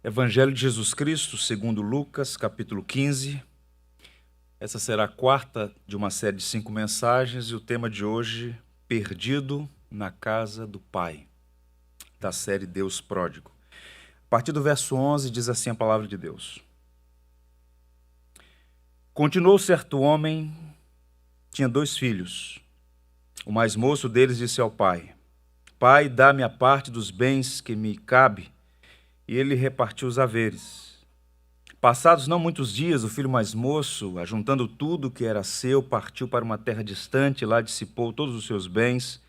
Evangelho de Jesus Cristo, segundo Lucas, capítulo 15. Essa será a quarta de uma série de 5 mensagens e o tema de hoje, Perdido na Casa do Pai, da série Deus Pródigo. A partir do verso 11 diz assim a palavra de Deus. Continuou certo homem, tinha 2 filhos. O mais moço deles disse ao pai: Pai, dá-me a parte dos bens que me cabe. E ele repartiu os haveres. Passados não muitos dias, o filho mais moço, ajuntando tudo que era seu, partiu para uma terra distante e lá dissipou todos os seus bens,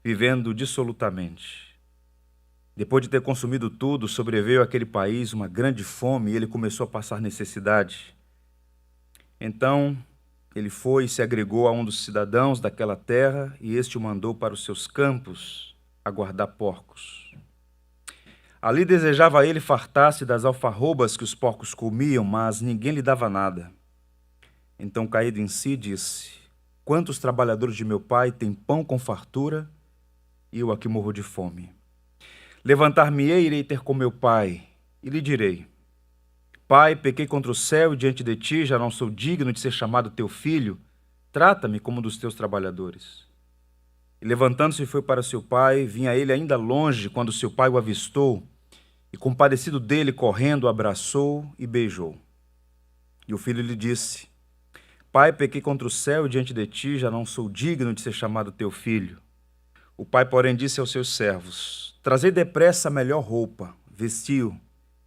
vivendo dissolutamente. Depois de ter consumido tudo, sobreveio àquele país uma grande fome e ele começou a passar necessidade. Então ele foi e se agregou a um dos cidadãos daquela terra e este o mandou para os seus campos a guardar porcos. Ali desejava ele fartar-se das alfarrobas que os porcos comiam, mas ninguém lhe dava nada. Então, caído em si, disse: Quantos trabalhadores de meu pai têm pão com fartura, e eu aqui morro de fome? Levantar-me-ei e irei ter com meu pai, e lhe direi: Pai, pequei contra o céu e diante de ti, já não sou digno de ser chamado teu filho, trata-me como um dos teus trabalhadores. E levantando-se foi para seu pai, vinha ele ainda longe quando seu pai o avistou, e compadecido dele, correndo, o abraçou e beijou. E o filho lhe disse: Pai, pequei contra o céu e diante de ti, já não sou digno de ser chamado teu filho. O pai, porém, disse aos seus servos: Trazei depressa a melhor roupa, vestiu,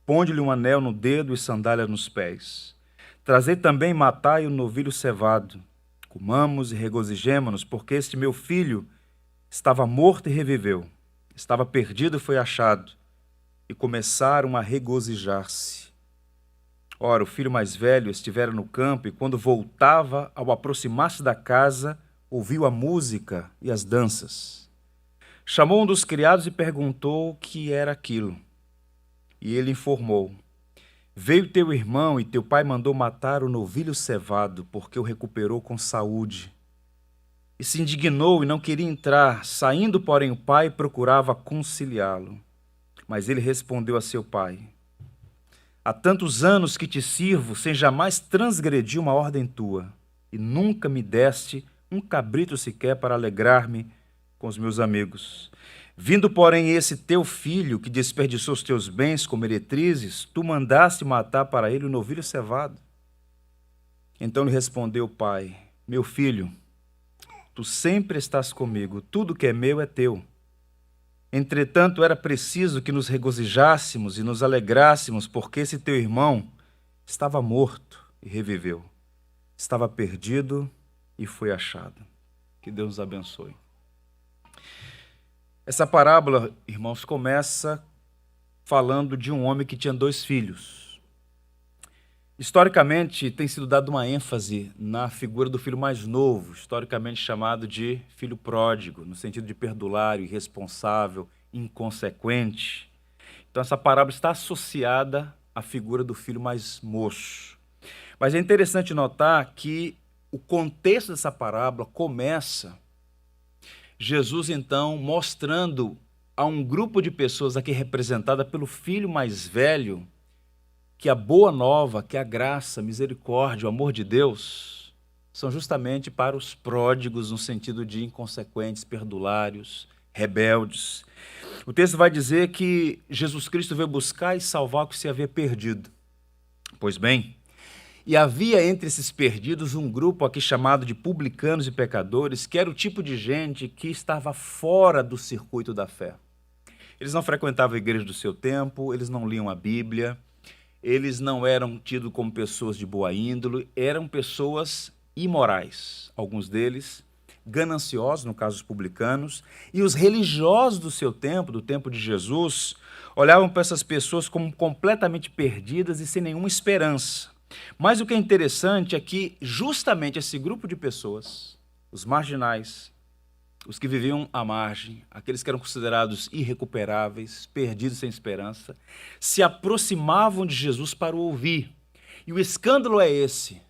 ponde-lhe um anel no dedo e sandália nos pés. Trazei também, matai o novilho cevado. Comamos e regozijemo-nos, porque este meu filho estava morto e reviveu, estava perdido e foi achado. E começaram a regozijar-se. Ora, o filho mais velho estivera no campo e, quando voltava, ao aproximar-se da casa, ouviu a música e as danças. Chamou um dos criados e perguntou o que era aquilo. E ele informou: Veio teu irmão e teu pai mandou matar o novilho cevado, porque o recuperou com saúde. E se indignou e não queria entrar. Saindo, porém, o pai procurava conciliá-lo. Mas ele respondeu a seu pai: Há tantos anos que te sirvo, sem jamais transgredir uma ordem tua, e nunca me deste um cabrito sequer para alegrar-me com os meus amigos. Vindo, porém, esse teu filho, que desperdiçou os teus bens com meretrizes, tu mandaste matar para ele o novilho cevado. Então lhe respondeu o pai: Meu filho, tu sempre estás comigo, tudo que é meu é teu. Entretanto, era preciso que nos regozijássemos e nos alegrássemos, porque esse teu irmão estava morto e reviveu, estava perdido e foi achado. Que Deus nos abençoe. Essa parábola, irmãos, começa falando de um homem que tinha 2 filhos. Historicamente, tem sido dada uma ênfase na figura do filho mais novo, historicamente chamado de filho pródigo, no sentido de perdulário, irresponsável, inconsequente. Então, essa parábola está associada à figura do filho mais moço. Mas é interessante notar que o contexto dessa parábola começa Jesus, então, mostrando a um grupo de pessoas aqui representada pelo filho mais velho que a boa nova, que a graça, a misericórdia, o amor de Deus são justamente para os pródigos no sentido de inconsequentes, perdulários, rebeldes. O texto vai dizer que Jesus Cristo veio buscar e salvar o que se havia perdido. Pois bem, e havia entre esses perdidos um grupo aqui chamado de publicanos e pecadores, que era o tipo de gente que estava fora do circuito da fé. Eles não frequentavam a igreja do seu tempo, eles não liam a Bíblia, eles não eram tidos como pessoas de boa índole, eram pessoas imorais, alguns deles gananciosos, no caso dos publicanos, e os religiosos do seu tempo, do tempo de Jesus, olhavam para essas pessoas como completamente perdidas e sem nenhuma esperança. Mas o que é interessante é que justamente esse grupo de pessoas, os marginais, os que viviam à margem, aqueles que eram considerados irrecuperáveis, perdidos sem esperança, se aproximavam de Jesus para o ouvir. E o escândalo é esse: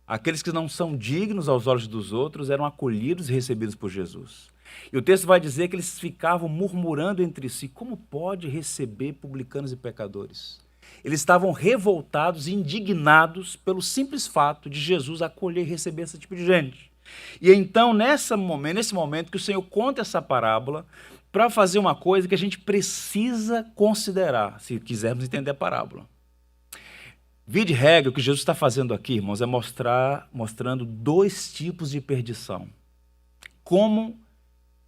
Aqueles que não são dignos aos olhos dos outros eram acolhidos e recebidos por Jesus. E o texto vai dizer que eles ficavam murmurando entre si: como pode receber publicanos e pecadores? Eles estavam revoltados e indignados pelo simples fato de Jesus acolher e receber esse tipo de gente. E então, nesse momento que o Senhor conta essa parábola, para fazer uma coisa que a gente precisa considerar, se quisermos entender a parábola. Via de regra, o que Jesus está fazendo aqui, irmãos, é mostrando dois tipos de perdição. Como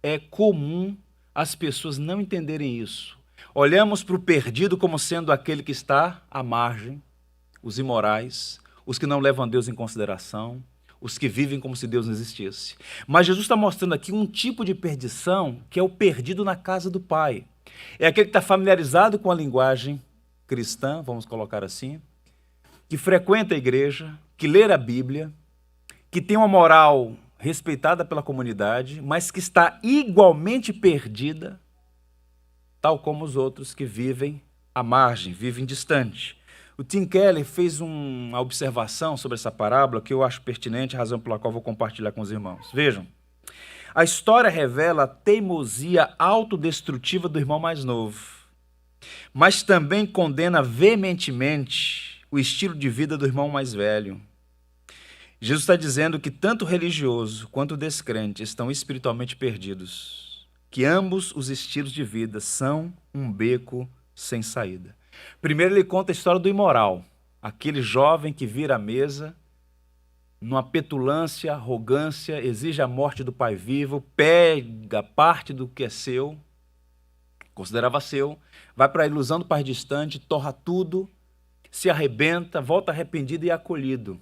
é comum as pessoas não entenderem isso. Olhamos para o perdido como sendo aquele que está à margem, os imorais, os que não levam Deus em consideração, os que vivem como se Deus não existisse. Mas Jesus está mostrando aqui um tipo de perdição que é o perdido na casa do Pai. É aquele que está familiarizado com a linguagem cristã, vamos colocar assim, que frequenta a igreja, que lê a Bíblia, que tem uma moral respeitada pela comunidade, mas que está igualmente perdida, tal como os outros que vivem à margem, vivem distante. O Tim Keller fez uma observação sobre essa parábola que eu acho pertinente, a razão pela qual vou compartilhar com os irmãos. Vejam, a história revela a teimosia autodestrutiva do irmão mais novo, mas também condena veementemente o estilo de vida do irmão mais velho. Jesus está dizendo que tanto o religioso quanto o descrente estão espiritualmente perdidos, que ambos os estilos de vida são um beco sem saída. Primeiro ele conta a história do imoral, aquele jovem que vira à mesa, numa petulância, arrogância, exige a morte do pai vivo, pega parte do que é seu, considerava seu, vai para a ilusão do pai distante, torra tudo, se arrebenta, volta arrependido e acolhido.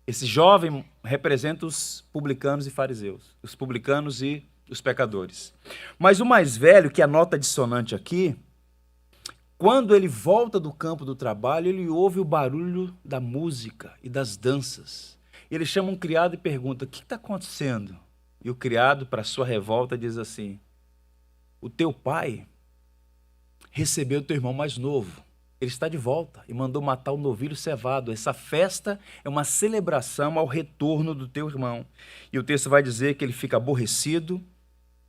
Esse jovem representa os publicanos e fariseus, os publicanos e os pecadores. Mas o mais velho, que é a nota dissonante aqui, quando ele volta do campo do trabalho, ele ouve o barulho da música e das danças. Ele chama um criado e pergunta: o que está acontecendo? E o criado, para sua revolta, diz assim: o teu pai recebeu o teu irmão mais novo. Ele está de volta e mandou matar o novilho cevado. Essa festa é uma celebração ao retorno do teu irmão. E o texto vai dizer que ele fica aborrecido,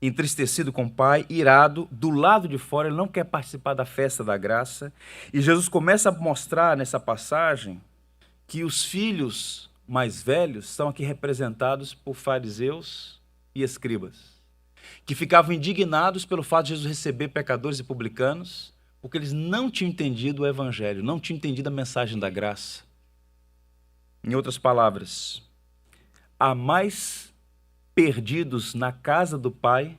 entristecido com o pai, irado, do lado de fora, ele não quer participar da festa da graça. E Jesus começa a mostrar nessa passagem que os filhos mais velhos são aqui representados por fariseus e escribas, que ficavam indignados pelo fato de Jesus receber pecadores e publicanos, porque eles não tinham entendido o evangelho, não tinham entendido a mensagem da graça. Em outras palavras, há mais perdidos na casa do Pai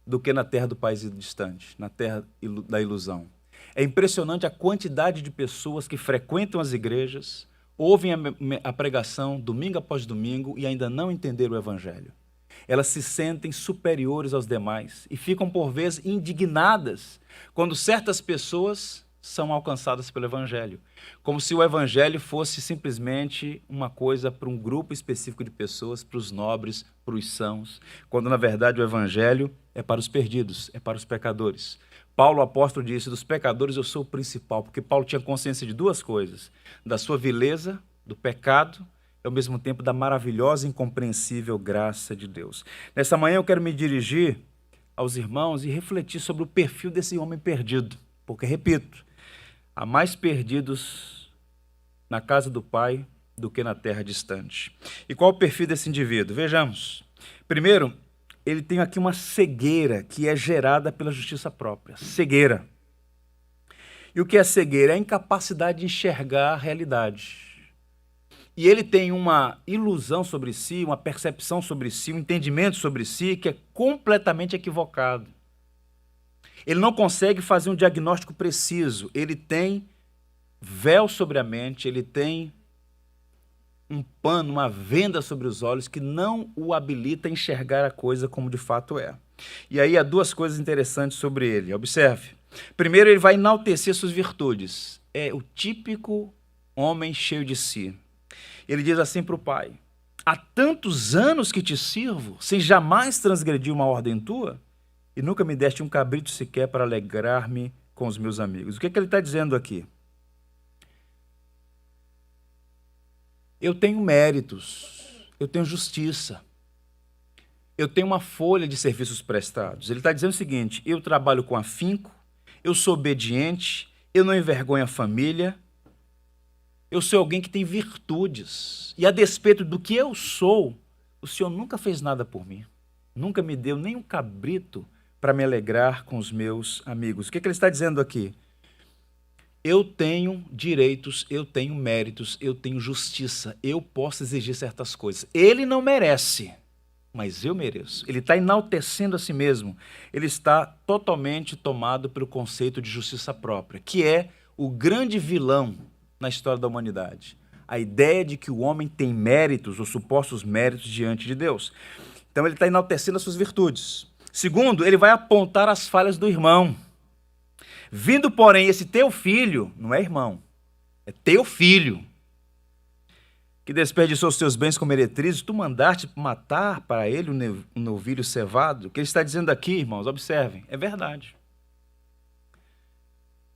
do que na terra do país distante, na terra da ilusão. É impressionante a quantidade de pessoas que frequentam as igrejas, ouvem a pregação domingo após domingo e ainda não entenderam o evangelho. Elas se sentem superiores aos demais e ficam, por vezes, indignadas quando certas pessoas são alcançadas pelo Evangelho, como se o Evangelho fosse simplesmente uma coisa para um grupo específico de pessoas, para os nobres, para os sãos, quando, na verdade, o Evangelho é para os perdidos, é para os pecadores. Paulo, o apóstolo, disse: dos pecadores eu sou o principal, porque Paulo tinha consciência de duas coisas: da sua vileza, do pecado, e ao mesmo tempo da maravilhosa e incompreensível graça de Deus. Nessa manhã eu quero me dirigir aos irmãos e refletir sobre o perfil desse homem perdido, porque, repito, há mais perdidos na casa do Pai do que na terra distante. E qual o perfil desse indivíduo? Vejamos. Primeiro, ele tem aqui uma cegueira que é gerada pela justiça própria. Cegueira. E o que é cegueira? É a incapacidade de enxergar a realidade. E ele tem uma ilusão sobre si, uma percepção sobre si, um entendimento sobre si que é completamente equivocado. Ele não consegue fazer um diagnóstico preciso. Ele tem véu sobre a mente, ele tem um pano, uma venda sobre os olhos que não o habilita a enxergar a coisa como de fato é. E aí há duas coisas interessantes sobre ele. Observe. Primeiro, ele vai enaltecer suas virtudes. É o típico homem cheio de si. Ele diz assim para o pai: há tantos anos que te sirvo, sem jamais transgredir uma ordem tua, e nunca me deste um cabrito sequer para alegrar-me com os meus amigos. O que é que ele está dizendo aqui? Eu tenho méritos, eu tenho justiça, eu tenho uma folha de serviços prestados. Ele está dizendo o seguinte: eu trabalho com afinco, eu sou obediente, eu não envergonho a família, eu sou alguém que tem virtudes. E a despeito do que eu sou, o Senhor nunca fez nada por mim. Nunca me deu nem um cabrito para me alegrar com os meus amigos. O que ele está dizendo aqui? Eu tenho direitos, eu tenho méritos, eu tenho justiça. Eu posso exigir certas coisas. Ele não merece, mas eu mereço. Ele está enaltecendo a si mesmo. Ele está totalmente tomado pelo conceito de justiça própria, que é o grande vilão na história da humanidade. A ideia de que o homem tem méritos, ou supostos méritos, diante de Deus. Então ele está enaltecendo as suas virtudes. Segundo, ele vai apontar as falhas do irmão. Vindo, porém, esse teu filho, não é irmão, é teu filho, que desperdiçou os teus bens com meretrizes, tu mandaste matar para ele um novilho cevado. O que ele está dizendo aqui, irmãos, observem, é verdade.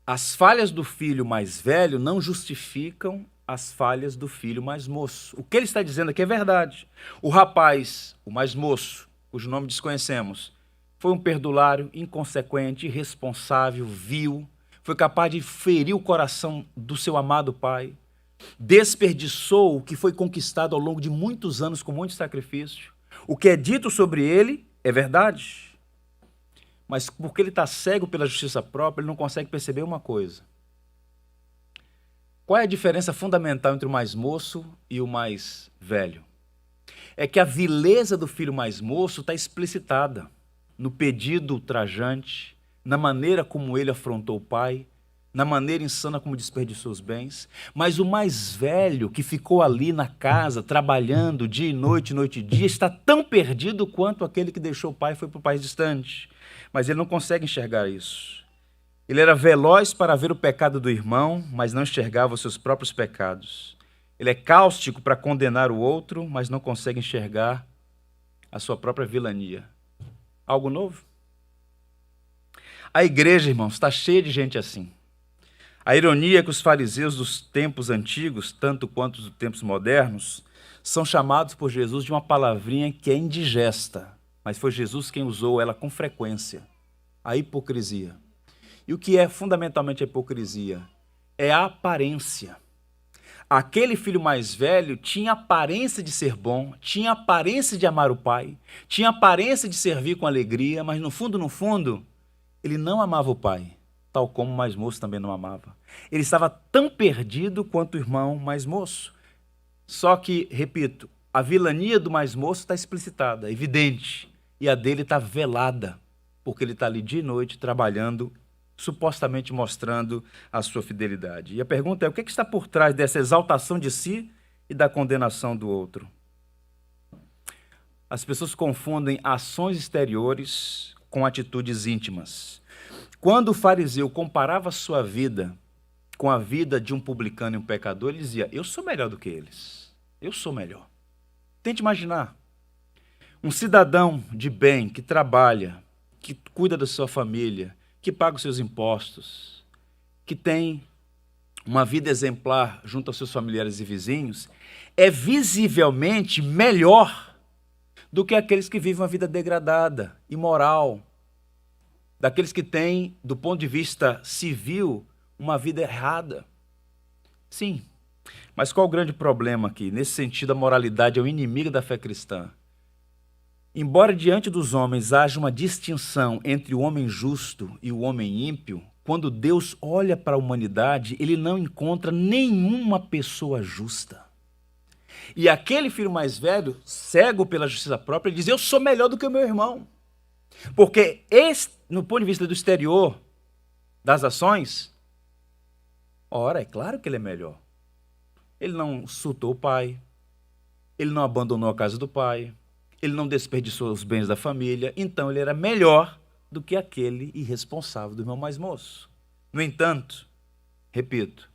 As falhas do filho mais velho não justificam as falhas do filho mais moço. O que ele está dizendo aqui é verdade. O rapaz, o mais moço, cujo nome desconhecemos, foi um perdulário, inconsequente, irresponsável, vil, foi capaz de ferir o coração do seu amado pai, desperdiçou o que foi conquistado ao longo de muitos anos com muito sacrifício. O que é dito sobre ele é verdade, mas porque ele está cego pela justiça própria, ele não consegue perceber uma coisa. Qual é a diferença fundamental entre o mais moço e o mais velho? É que a vileza do filho mais moço está explicitada no pedido ultrajante, na maneira como ele afrontou o pai, na maneira insana como desperdiçou os bens. Mas o mais velho, que ficou ali na casa, trabalhando dia e noite e dia, está tão perdido quanto aquele que deixou o pai e foi para o país distante. Mas ele não consegue enxergar isso. Ele era veloz para ver o pecado do irmão, mas não enxergava os seus próprios pecados. Ele é cáustico para condenar o outro, mas não consegue enxergar a sua própria vilania. Algo novo? A igreja, irmãos, está cheia de gente assim. A ironia é que os fariseus dos tempos antigos, tanto quanto dos tempos modernos, são chamados por Jesus de uma palavrinha que é indigesta, mas foi Jesus quem usou ela com frequência: a hipocrisia. E o que é fundamentalmente a hipocrisia? É a aparência. Aquele filho mais velho tinha aparência de ser bom, tinha aparência de amar o pai, tinha aparência de servir com alegria, mas no fundo, ele não amava o pai, tal como o mais moço também não amava. Ele estava tão perdido quanto o irmão mais moço. Só que, repito, a vilania do mais moço está explicitada, evidente, e a dele está velada, porque ele está ali dia e noite trabalhando, supostamente mostrando a sua fidelidade. E a pergunta é: o que está por trás dessa exaltação de si e da condenação do outro? As pessoas confundem ações exteriores com atitudes íntimas. Quando o fariseu comparava a sua vida com a vida de um publicano e um pecador, ele dizia: eu sou melhor do que eles, eu sou melhor. Tente imaginar um cidadão de bem que trabalha, que cuida da sua família, que paga os seus impostos, que tem uma vida exemplar junto aos seus familiares e vizinhos, é visivelmente melhor do que aqueles que vivem uma vida degradada, imoral, daqueles que têm, do ponto de vista civil, uma vida errada. Sim, mas qual o grande problema aqui? Nesse sentido, a moralidade é o inimigo da fé cristã. Embora diante dos homens haja uma distinção entre o homem justo e o homem ímpio, quando Deus olha para a humanidade, ele não encontra nenhuma pessoa justa. E aquele filho mais velho, cego pela justiça própria, ele diz: eu sou melhor do que o meu irmão. Porque no ponto de vista do exterior, das ações, ora, é claro que ele é melhor. Ele não insultou o pai, ele não abandonou a casa do pai, ele não desperdiçou os bens da família, então ele era melhor do que aquele irresponsável do irmão mais moço. No entanto, repito,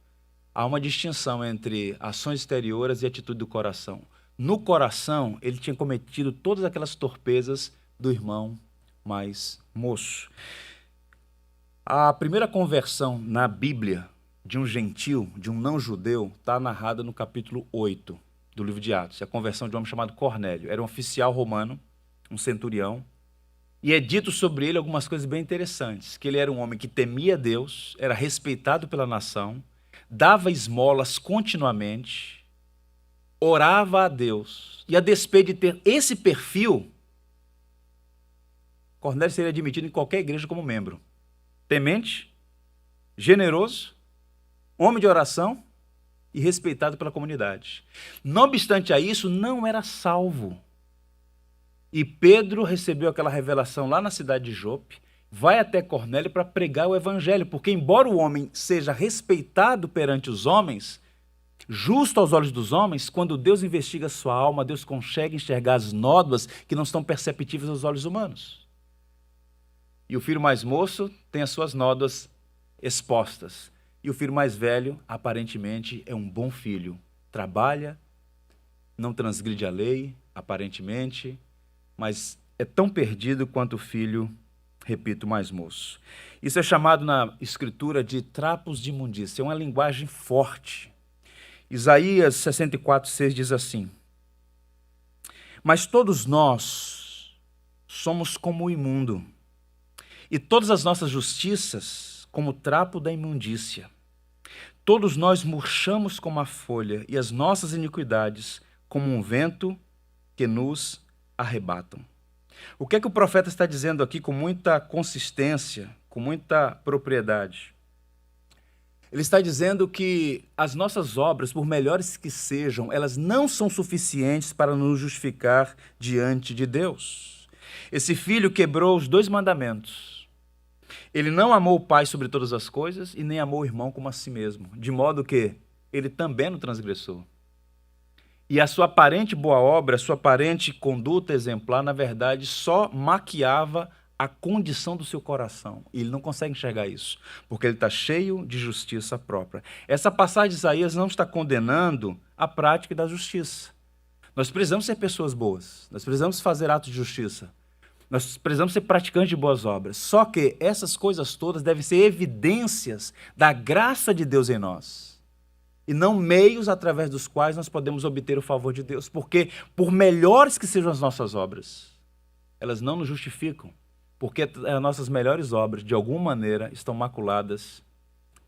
há uma distinção entre ações exteriores e atitude do coração. No coração, ele tinha cometido todas aquelas torpezas do irmão mais moço. A primeira conversão na Bíblia de um gentil, de um não-judeu, está narrada no capítulo 8. do livro de Atos. É a conversão de um homem chamado Cornélio. Era um oficial romano, um centurião. E é dito sobre ele algumas coisas bem interessantes, que ele era um homem que temia Deus, era respeitado pela nação, dava esmolas continuamente, orava a Deus. E a despeito de ter esse perfil, Cornélio seria admitido em qualquer igreja como membro. Temente, generoso, homem de oração e respeitado pela comunidade. Não obstante a isso, não era salvo. E Pedro recebeu aquela revelação lá na cidade de Jope, vai até Cornélio para pregar o evangelho, porque embora o homem seja respeitado perante os homens, justo aos olhos dos homens, quando Deus investiga sua alma, Deus consegue enxergar as nódoas que não estão perceptíveis aos olhos humanos. E o filho mais moço tem as suas nódoas expostas. E o filho mais velho, aparentemente, é um bom filho. Trabalha, não transgride a lei, aparentemente, mas é tão perdido quanto o filho, repito, mais moço. Isso é chamado na Escritura de trapos de imundícia. É uma linguagem forte. Isaías 64:6 diz assim: mas todos nós somos como o imundo, e todas as nossas justiças como o trapo da imundícia. Todos nós murchamos como a folha, e as nossas iniquidades como um vento que nos arrebatam. O que é que o profeta está dizendo aqui com muita consistência, com muita propriedade? Ele está dizendo que as nossas obras, por melhores que sejam, elas não são suficientes para nos justificar diante de Deus. Esse filho quebrou os 2 mandamentos. Ele não amou o pai sobre todas as coisas e nem amou o irmão como a si mesmo, de modo que ele também não transgressou. E a sua aparente boa obra, a sua aparente conduta exemplar, na verdade, só maquiava a condição do seu coração. E ele não consegue enxergar isso, porque ele está cheio de justiça própria. Essa passagem de Isaías não está condenando a prática da justiça. Nós precisamos ser pessoas boas, nós precisamos fazer atos de justiça, nós precisamos ser praticantes de boas obras. Só que essas coisas todas devem ser evidências da graça de Deus em nós, e não meios através dos quais nós podemos obter o favor de Deus, porque por melhores que sejam as nossas obras, elas não nos justificam, porque as nossas melhores obras, de alguma maneira, estão maculadas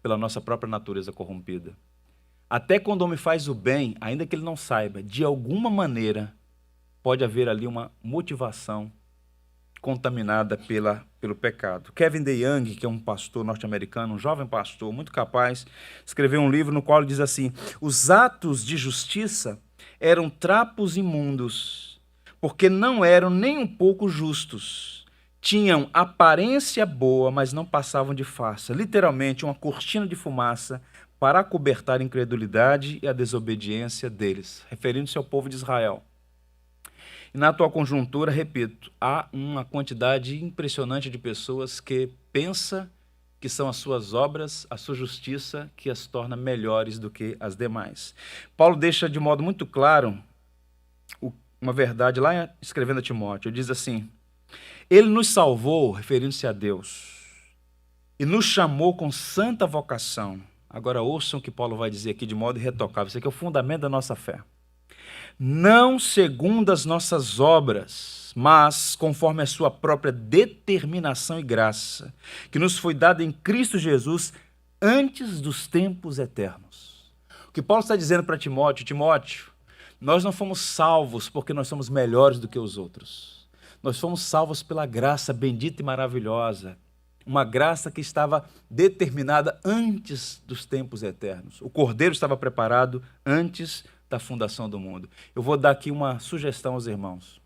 pela nossa própria natureza corrompida. Até quando o homem faz o bem, ainda que ele não saiba, de alguma maneira, pode haver ali uma motivação contaminada pelo pecado. Kevin DeYoung, que é um pastor norte-americano, um jovem pastor muito capaz, escreveu um livro no qual ele diz assim: os atos de justiça eram trapos imundos, porque não eram nem um pouco justos. Tinham aparência boa, mas não passavam de farsa. Literalmente, uma cortina de fumaça para acobertar a incredulidade e a desobediência deles, referindo-se ao povo de Israel. E na atual conjuntura, repito, há uma quantidade impressionante de pessoas que pensa que são as suas obras, a sua justiça, que as torna melhores do que as demais. Paulo deixa de modo muito claro uma verdade lá escrevendo a Timóteo. Ele diz assim: ele nos salvou, referindo-se a Deus, e nos chamou com santa vocação. Agora ouçam o que Paulo vai dizer aqui de modo irretocável. Isso aqui é o fundamento da nossa fé. Não segundo as nossas obras, mas conforme a sua própria determinação e graça, que nos foi dada em Cristo Jesus antes dos tempos eternos. O que Paulo está dizendo para Timóteo: Timóteo, nós não fomos salvos porque nós somos melhores do que os outros. Nós fomos salvos pela graça bendita e maravilhosa, uma graça que estava determinada antes dos tempos eternos. O Cordeiro estava preparado antes da fundação do mundo. Eu vou dar aqui uma sugestão aos irmãos.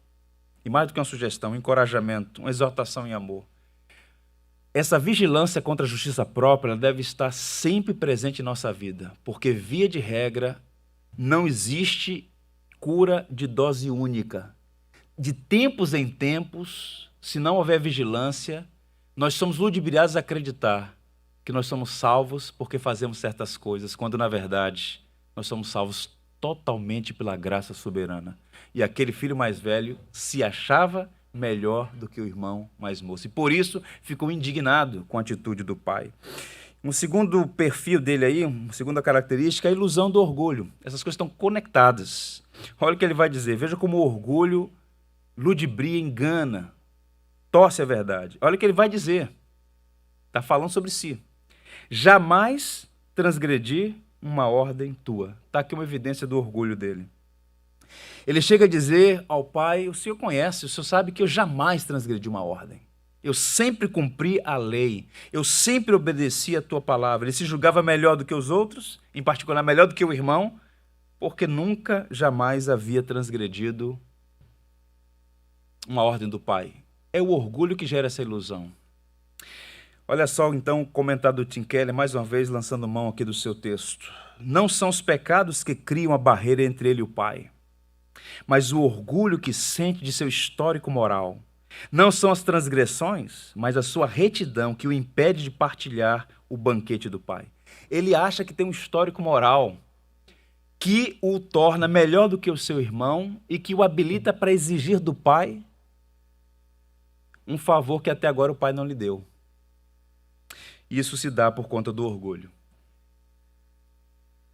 E mais do que uma sugestão, um encorajamento, uma exortação em amor. Essa vigilância contra a justiça própria deve estar sempre presente em nossa vida, porque, via de regra, não existe cura de dose única. De tempos em tempos, se não houver vigilância, nós somos ludibriados a acreditar que nós somos salvos porque fazemos certas coisas, quando, na verdade, nós somos salvos totalmente pela graça soberana. E aquele filho mais velho se achava melhor do que o irmão mais moço. E por isso ficou indignado com a atitude do pai. Um segundo perfil dele aí, uma segunda característica, é a ilusão do orgulho. Essas coisas estão conectadas. Olha o que ele vai dizer. Veja como o orgulho ludibria, engana, torce a verdade. Olha o que ele vai dizer. Está falando sobre si. Jamais transgredir uma ordem tua. Está aqui uma evidência do orgulho dele. Ele chega a dizer ao pai: o senhor conhece, o senhor sabe que eu jamais transgredi uma ordem. Eu sempre cumpri a lei, eu sempre obedeci a tua palavra. Ele se julgava melhor do que os outros, em particular melhor do que o irmão, porque nunca, jamais havia transgredido uma ordem do pai. É o orgulho que gera essa ilusão. Olha só, então, o comentário do Tim Keller, mais uma vez, lançando mão aqui do seu texto. Não são os pecados que criam a barreira entre ele e o pai, mas o orgulho que sente de seu histórico moral. Não são as transgressões, mas a sua retidão que o impede de partilhar o banquete do pai. Ele acha que tem um histórico moral que o torna melhor do que o seu irmão e que o habilita para exigir do pai um favor que até agora o pai não lhe deu. Isso se dá por conta do orgulho.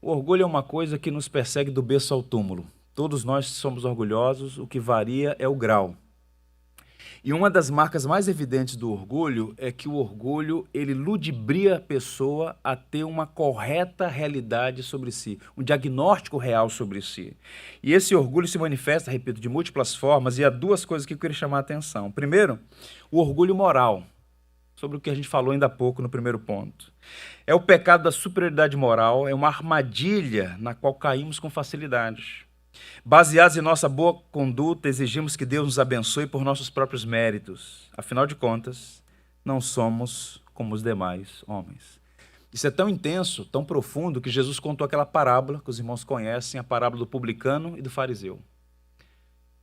O orgulho é uma coisa que nos persegue do berço ao túmulo. Todos nós somos orgulhosos, o que varia é o grau. E uma das marcas mais evidentes do orgulho é que o orgulho, ele ludibria a pessoa a ter uma correta realidade sobre si, um diagnóstico real sobre si. E esse orgulho se manifesta, repito, de múltiplas formas, e há duas coisas que eu queria chamar a atenção. Primeiro, o orgulho moral, sobre o que a gente falou ainda há pouco no primeiro ponto. É o pecado da superioridade moral, é uma armadilha na qual caímos com facilidade. Baseados em nossa boa conduta, exigimos que Deus nos abençoe por nossos próprios méritos. Afinal de contas, não somos como os demais homens. Isso é tão intenso, tão profundo, que Jesus contou aquela parábola, que os irmãos conhecem, a parábola do publicano e do fariseu.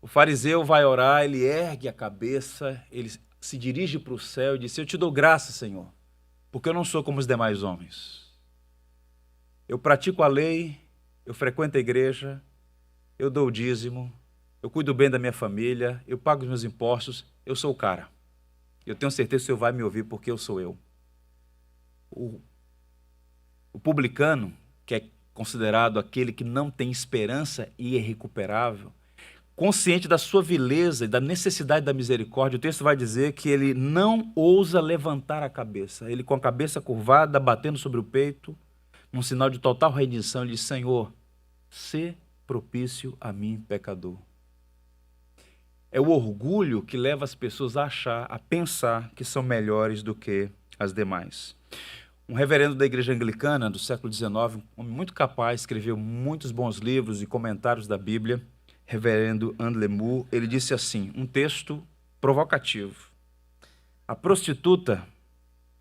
O fariseu vai orar, ele ergue a cabeça, ele se dirige para o céu e diz: eu te dou graça, Senhor, porque eu não sou como os demais homens. Eu pratico a lei, eu frequento a igreja, eu dou o dízimo, eu cuido bem da minha família, eu pago os meus impostos, eu sou o cara. Eu tenho certeza que o Senhor vai me ouvir porque eu sou eu. O publicano, que é considerado aquele que não tem esperança e é irrecuperável, consciente da sua vileza e da necessidade da misericórdia, o texto vai dizer que ele não ousa levantar a cabeça. Ele, com a cabeça curvada, batendo sobre o peito, num sinal de total rendição, ele diz: Senhor, sê propício a mim, pecador. É o orgulho que leva as pessoas a achar, a pensar que são melhores do que as demais. Um reverendo da igreja anglicana do século XIX, um homem muito capaz, escreveu muitos bons livros e comentários da Bíblia, reverendo Andley Moore, ele disse assim, um texto provocativo: a prostituta,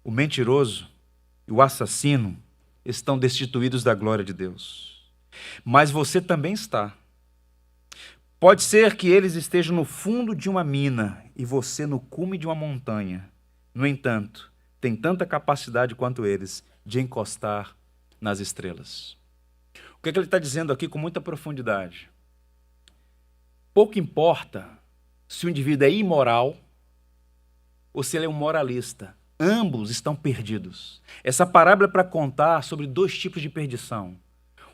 o mentiroso e o assassino estão destituídos da glória de Deus. Mas você também está. Pode ser que eles estejam no fundo de uma mina e você no cume de uma montanha. No entanto, tem tanta capacidade quanto eles de encostar nas estrelas. O que é que ele está dizendo aqui com muita profundidade? Pouco importa se o indivíduo é imoral ou se ele é um moralista. Ambos estão perdidos. Essa parábola é para contar sobre dois tipos de perdição: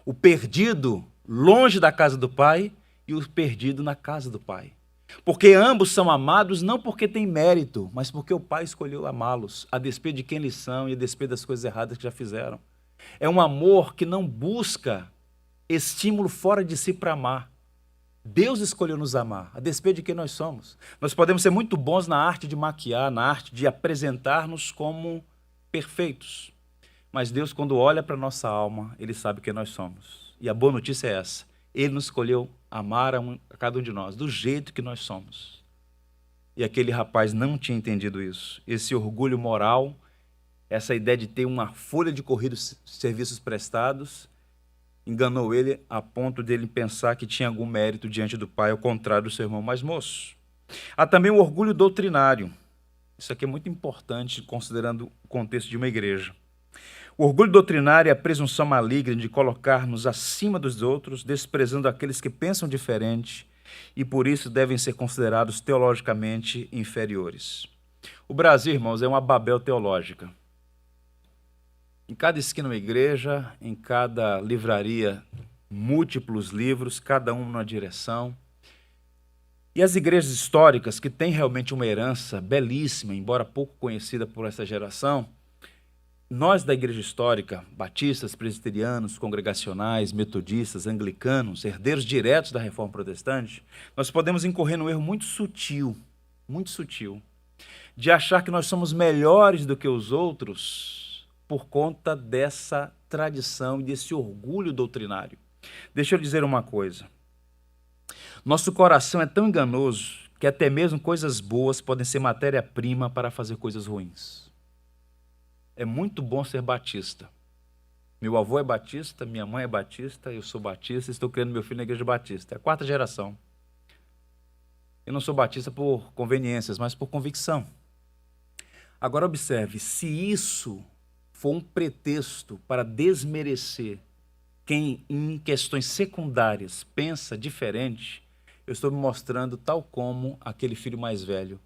o perdido longe da casa do Pai e o perdido na casa do Pai. Porque ambos são amados não porque têm mérito, mas porque o Pai escolheu amá-los, a despeito de quem eles são e a despeito das coisas erradas que já fizeram. É um amor que não busca estímulo fora de si para amar. Deus escolheu nos amar, a despeito de quem nós somos. Nós podemos ser muito bons na arte de maquiar, na arte de apresentar-nos como perfeitos. Mas Deus, quando olha para a nossa alma, Ele sabe quem nós somos. E a boa notícia é essa: Ele nos escolheu amar a cada um de nós, do jeito que nós somos. E aquele rapaz não tinha entendido isso. Esse orgulho moral, essa ideia de ter uma folha de corrida de serviços prestados, enganou ele a ponto de ele pensar que tinha algum mérito diante do Pai, ao contrário do seu irmão mais moço. Há também o orgulho doutrinário. Isso aqui é muito importante, considerando o contexto de uma igreja. O orgulho doutrinário é a presunção maligna de colocar-nos acima dos outros, desprezando aqueles que pensam diferente e, por isso, devem ser considerados teologicamente inferiores. O Brasil, irmãos, é uma Babel teológica. Em cada esquina uma igreja, em cada livraria múltiplos livros, cada um numa direção. E as igrejas históricas, que têm realmente uma herança belíssima, embora pouco conhecida por essa geração, nós da igreja histórica, batistas, presbiterianos, congregacionais, metodistas, anglicanos, herdeiros diretos da reforma protestante, nós podemos incorrer num erro muito sutil, de achar que nós somos melhores do que os outros por conta dessa tradição e desse orgulho doutrinário. Deixa eu dizer uma coisa. Nosso coração é tão enganoso que até mesmo coisas boas podem ser matéria-prima para fazer coisas ruins. É muito bom ser batista. Meu avô é batista, minha mãe é batista, eu sou batista, estou criando meu filho na igreja batista. É a 4ª geração. Eu não sou batista por conveniências, mas por convicção. Agora observe, se isso for um pretexto para desmerecer quem em questões secundárias pensa diferente, eu estou me mostrando tal como aquele filho mais velho.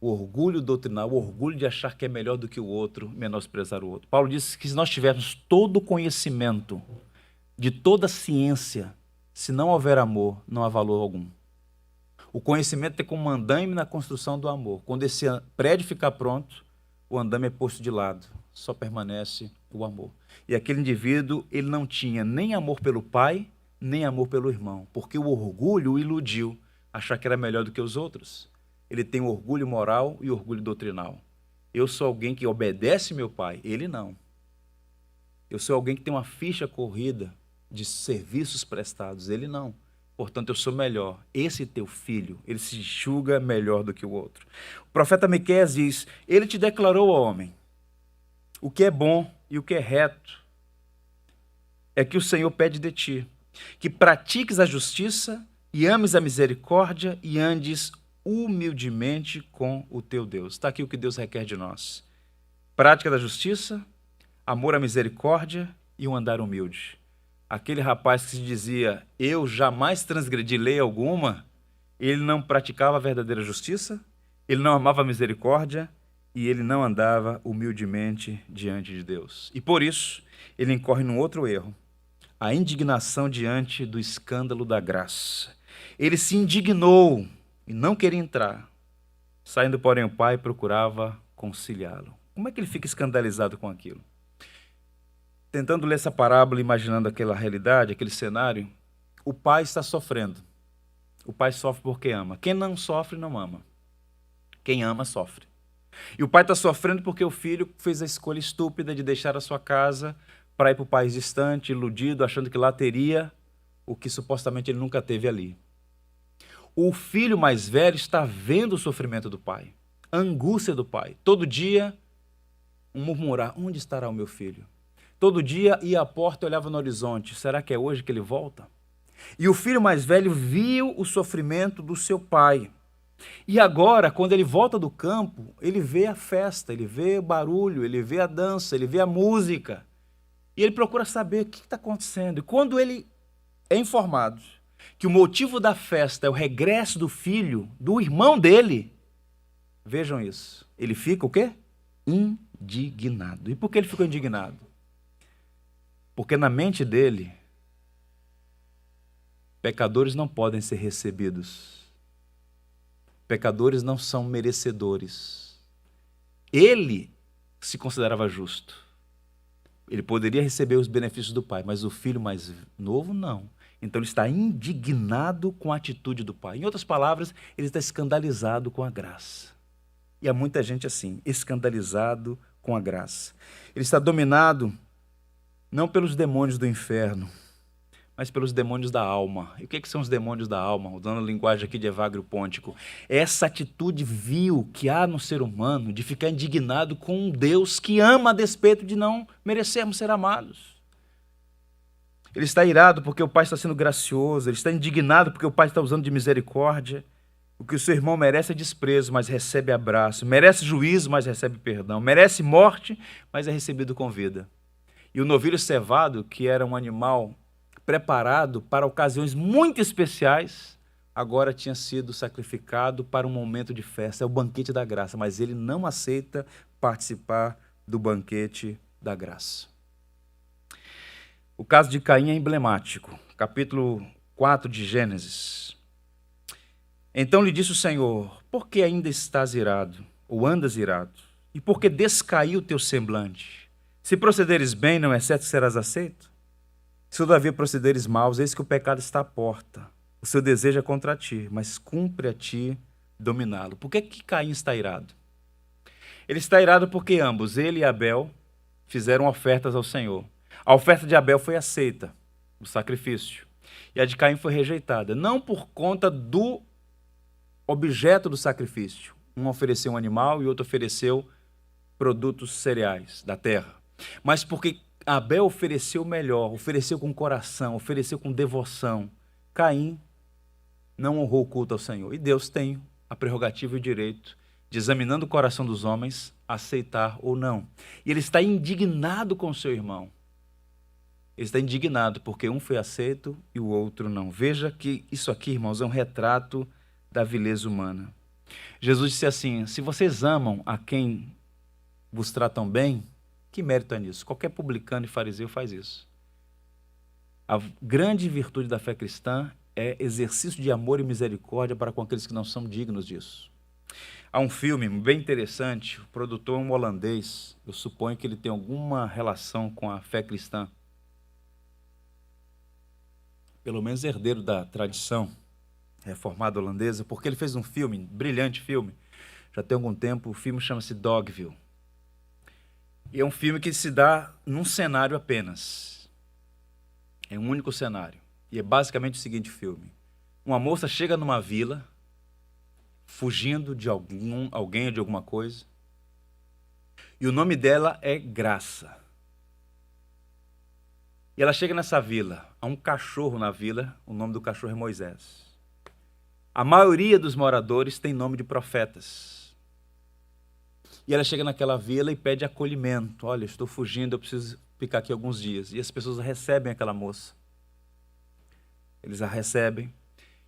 O orgulho doutrinal, o orgulho de achar que é melhor do que o outro, menosprezar o outro. Paulo disse que se nós tivermos todo o conhecimento de toda a ciência, se não houver amor, não há valor algum. O conhecimento tem como andaime na construção do amor. Quando esse prédio ficar pronto, o andaime é posto de lado, só permanece o amor. E aquele indivíduo, ele não tinha nem amor pelo pai, nem amor pelo irmão, porque o orgulho o iludiu, achar que era melhor do que os outros. Ele tem o orgulho moral e o orgulho doutrinal. Eu sou alguém que obedece meu pai, ele não. Eu sou alguém que tem uma ficha corrida de serviços prestados, ele não. Portanto, eu sou melhor. Esse teu filho, ele se julga melhor do que o outro. O profeta Miqueias diz, ele te declarou, ó homem, o que é bom e o que é reto é que o Senhor pede de ti, que pratiques a justiça e ames a misericórdia e andes humildemente com o teu Deus. Está aqui o que Deus requer de nós. Prática da justiça, amor à misericórdia e um andar humilde. Aquele rapaz que se dizia, eu jamais transgredi lei alguma, ele não praticava a verdadeira justiça, ele não amava a misericórdia e ele não andava humildemente diante de Deus. E por isso, ele incorre num outro erro, a indignação diante do escândalo da graça. Ele se indignou e não queria entrar. Saindo, porém, o pai procurava conciliá-lo. Como é que ele fica escandalizado com aquilo? Tentando ler essa parábola, imaginando aquela realidade, aquele cenário, o pai está sofrendo. O pai sofre porque ama. Quem não sofre, não ama. Quem ama, sofre. E o pai está sofrendo porque o filho fez a escolha estúpida de deixar a sua casa para ir para o país distante, iludido, achando que lá teria o que supostamente ele nunca teve ali. O filho mais velho está vendo o sofrimento do pai, a angústia do pai. Todo dia, um murmurar, onde estará o meu filho? Todo dia ia à porta e olhava no horizonte, será que é hoje que ele volta? E o filho mais velho viu o sofrimento do seu pai. E agora, quando ele volta do campo, ele vê a festa, ele vê o barulho, ele vê a dança, ele vê a música. E ele procura saber o que está acontecendo. E quando ele é informado que o motivo da festa é o regresso do filho, do irmão dele, vejam isso, ele fica o quê? Indignado. E por que ele ficou indignado? Porque na mente dele, pecadores não podem ser recebidos. Pecadores não são merecedores. Ele se considerava justo. Ele poderia receber os benefícios do pai, mas o filho mais novo não. Então ele está indignado com a atitude do pai. Em outras palavras, ele está escandalizado com a graça. E há muita gente assim, escandalizado com a graça. Ele está dominado não pelos demônios do inferno, mas pelos demônios da alma. E o que são os demônios da alma? Usando a linguagem aqui de Evagrio Pontico. Essa atitude vil que há no ser humano de ficar indignado com um Deus que ama a despeito de não merecermos ser amados. Ele está irado porque o pai está sendo gracioso, ele está indignado porque o pai está usando de misericórdia. O que o seu irmão merece é desprezo, mas recebe abraço. Merece juízo, mas recebe perdão. Merece morte, mas é recebido com vida. E o novilho cevado, que era um animal preparado para ocasiões muito especiais, agora tinha sido sacrificado para um momento de festa, é o banquete da graça, mas ele não aceita participar do banquete da graça. O caso de Caim é emblemático. Capítulo 4 de Gênesis. Então lhe disse o Senhor: por que ainda estás irado, ou andas irado? E por que descaiu o teu semblante? Se procederes bem, não é certo que serás aceito? Se todavia procederes maus, eis que o pecado está à porta. O seu desejo é contra ti, mas cumpre a ti dominá-lo. Por que Caim está irado? Ele está irado porque ambos, ele e Abel, fizeram ofertas ao Senhor. A oferta de Abel foi aceita, o sacrifício, e a de Caim foi rejeitada, não por conta do objeto do sacrifício. Um ofereceu um animal e outro ofereceu produtos cereais da terra, mas porque Abel ofereceu o melhor, ofereceu com coração, ofereceu com devoção. Caim não honrou o culto ao Senhor. E Deus tem a prerrogativa e o direito de, examinando o coração dos homens, aceitar ou não. E ele está indignado com o seu irmão. Ele está indignado porque um foi aceito e o outro não. Veja que isso aqui, irmãos, é um retrato da vileza humana. Jesus disse assim: se vocês amam a quem vos tratam bem, que mérito é nisso? Qualquer publicano e fariseu faz isso. A grande virtude da fé cristã é exercício de amor e misericórdia para com aqueles que não são dignos disso. Há um filme bem interessante, o produtor é um holandês, eu suponho que ele tem alguma relação com a fé cristã. Pelo menos herdeiro da tradição reformada holandesa, porque ele fez um filme, um brilhante filme, já tem algum tempo, o filme chama-se Dogville. E é um filme que se dá num cenário apenas. É um único cenário. E é basicamente o seguinte filme. Uma moça chega numa vila, fugindo de alguém ou de alguma coisa, e o nome dela é Graça. E ela chega nessa vila, há um cachorro na vila, o nome do cachorro é Moisés. A maioria dos moradores tem nome de profetas. E ela chega naquela vila e pede acolhimento. Olha, estou fugindo, eu preciso ficar aqui alguns dias. E as pessoas recebem aquela moça. Eles a recebem.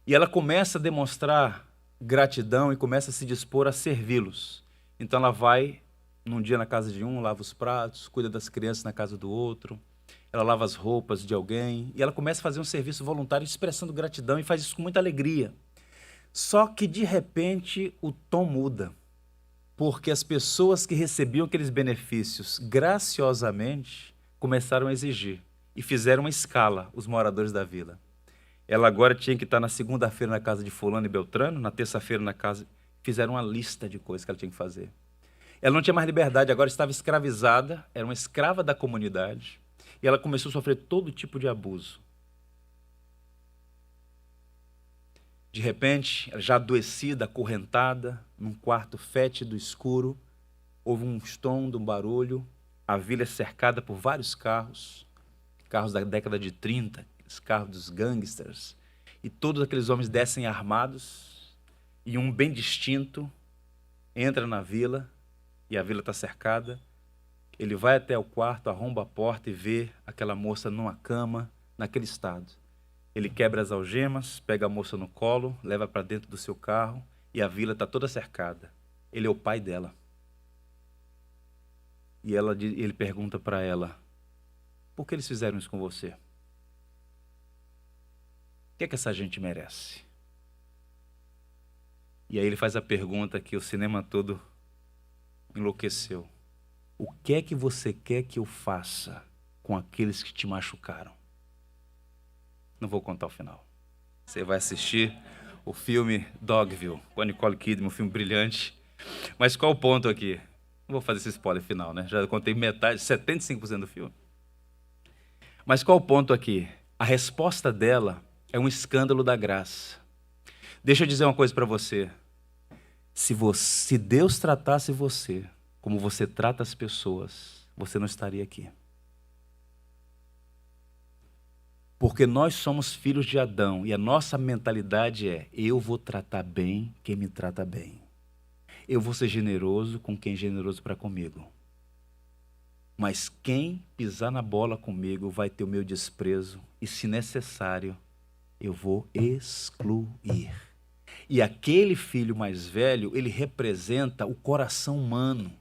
E ela começa a demonstrar gratidão e começa a se dispor a servi-los. Então ela vai, num dia na casa de um, lava os pratos, cuida das crianças na casa do outro. Ela lava as roupas de alguém. E ela começa a fazer um serviço voluntário expressando gratidão e faz isso com muita alegria. Só que, de repente, o tom muda. Porque as pessoas que recebiam aqueles benefícios graciosamente começaram a exigir e fizeram uma escala, os moradores da vila. Ela agora tinha que estar na segunda-feira na casa de fulano e beltrano, na terça-feira na casa... Fizeram uma lista de coisas que ela tinha que fazer. Ela não tinha mais liberdade, agora estava escravizada, era uma escrava da comunidade, e ela começou a sofrer todo tipo de abuso. De repente, já adoecida, acorrentada, num quarto fétido, escuro, houve um estrondo, um barulho, a vila é cercada por vários carros da década de 30, os carros dos gangsters, e todos aqueles homens descem armados, e um bem distinto entra na vila, e a vila está cercada. Ele vai até o quarto, arromba a porta e vê aquela moça numa cama, naquele estado. Ele quebra as algemas, pega a moça no colo, leva para dentro do seu carro e a vila está toda cercada. Ele é o pai dela. E ele pergunta para ela: por que eles fizeram isso com você? O que é que essa gente merece? E aí ele faz a pergunta que o cinema todo enlouqueceu. O que é que você quer que eu faça com aqueles que te machucaram? Não vou contar o final. Você vai assistir o filme Dogville, com a Nicole Kidman, um filme brilhante. Mas qual o ponto aqui? Não vou fazer esse spoiler final, né? Já contei metade, 75% do filme. Mas qual o ponto aqui? A resposta dela é um escândalo da graça. Deixa eu dizer uma coisa para você. Se Deus tratasse você como você trata as pessoas, você não estaria aqui. Porque nós somos filhos de Adão e a nossa mentalidade é: eu vou tratar bem quem me trata bem. Eu vou ser generoso com quem é generoso para comigo. Mas quem pisar na bola comigo vai ter o meu desprezo e, se necessário, eu vou excluir. E aquele filho mais velho, ele representa o coração humano.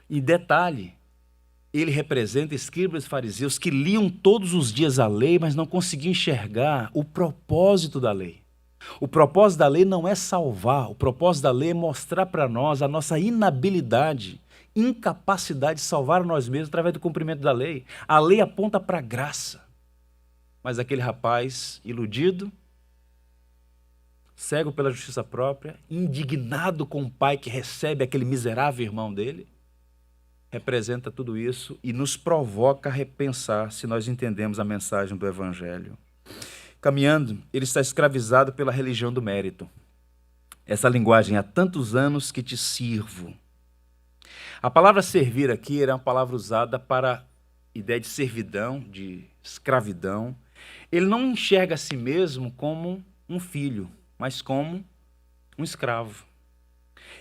E detalhe, ele representa escribas e fariseus que liam todos os dias a lei, mas não conseguiam enxergar o propósito da lei. O propósito da lei não é salvar, o propósito da lei é mostrar para nós a nossa inabilidade, incapacidade de salvar nós mesmos através do cumprimento da lei. A lei aponta para a graça. Mas aquele rapaz iludido, cego pela justiça própria, indignado com o pai que recebe aquele miserável irmão dele, representa tudo isso e nos provoca a repensar se nós entendemos a mensagem do Evangelho. Caminhando, ele está escravizado pela religião do mérito. Essa linguagem, há tantos anos que te sirvo. A palavra servir aqui era uma palavra usada para a ideia de servidão, de escravidão. Ele não enxerga a si mesmo como um filho, mas como um escravo.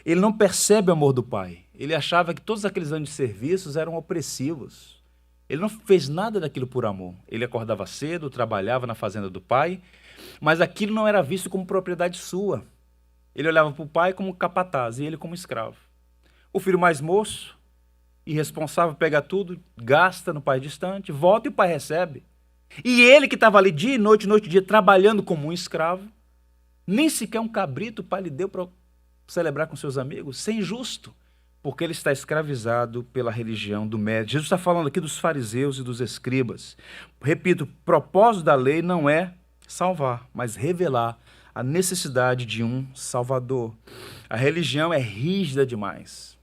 Ele não percebe o amor do pai. Ele achava que todos aqueles anos de serviços eram opressivos. Ele não fez nada daquilo por amor. Ele acordava cedo, trabalhava na fazenda do pai, mas aquilo não era visto como propriedade sua. Ele olhava para o pai como capataz e ele como escravo. O filho mais moço, irresponsável, pega tudo, gasta no pai distante, volta e o pai recebe. E ele que estava ali dia e noite e dia, trabalhando como um escravo, nem sequer um cabrito o pai lhe deu para celebrar com seus amigos. Isso é injusto, porque ele está escravizado pela religião do mérito. Jesus está falando aqui dos fariseus e dos escribas. Repito, o propósito da lei não é salvar, mas revelar a necessidade de um Salvador. A religião é rígida demais.